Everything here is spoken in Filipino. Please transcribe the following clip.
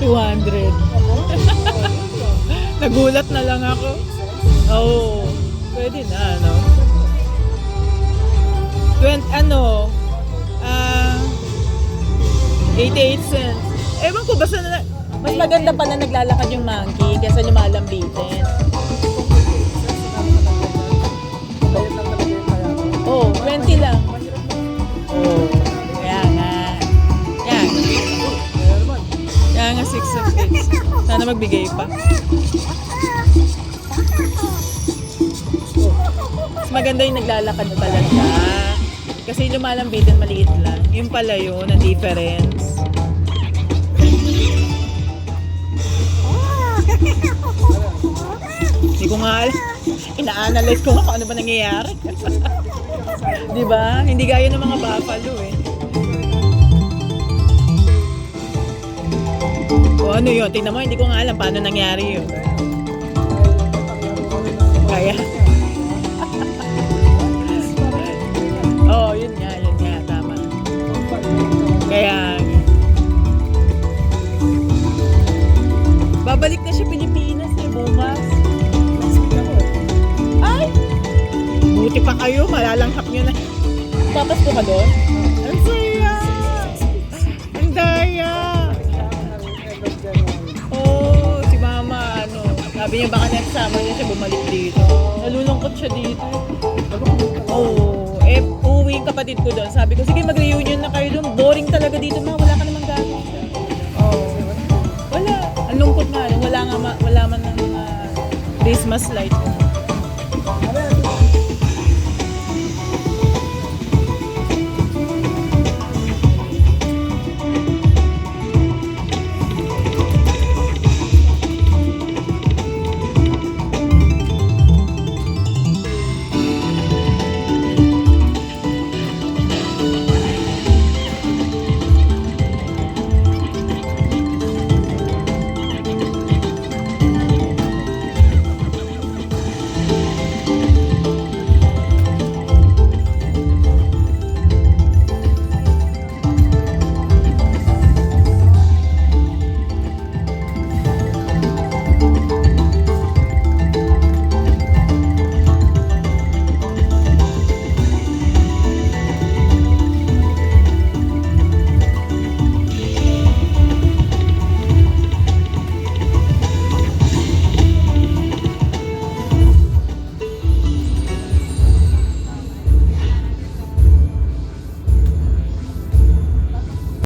200. Nagulat na lang ako. Oo. Pwede na, ano? 88 cents. Ewan ko, basta na... Mas maganda pa na naglalakad yung monkey kaysa lumalambitin. Oo, 20 lang. Oo. Kaya nga. Yan. Kaya nga 6 of it. Sana magbigay pa. Mas maganda yung naglalakad talaga. Kasi lumalambitin maliit lang. Yung pala yun, ang difference. Hindi ko nga alam. Ina-analyze ko nga kung ano ba nangyayari. Di ba? Hindi gaya ng mga buffalo eh. O ano yun? Tingnan mo, hindi ko nga alam paano nangyari yun. Kaya. Oo, yun nga, tama. Kaya, babalik na siya Pilipinas eh, bukas. Ay! Buti pa kayo, malalanghap nyo na. Papasko ka doon? Ang saya! Ang daya! Oo, si mama, ano, sabi niya baka next summer niya siya bumalik dito. Nalulungkot siya dito. Oo, uuwi yung kapatid ko doon. Sabi ko, sige mag-reunion na kayo doon. Boring talaga dito, ma. Wala ka namang gagawin. Oo. Wala. Ang lungkot nga. Wala man ng Christmas light.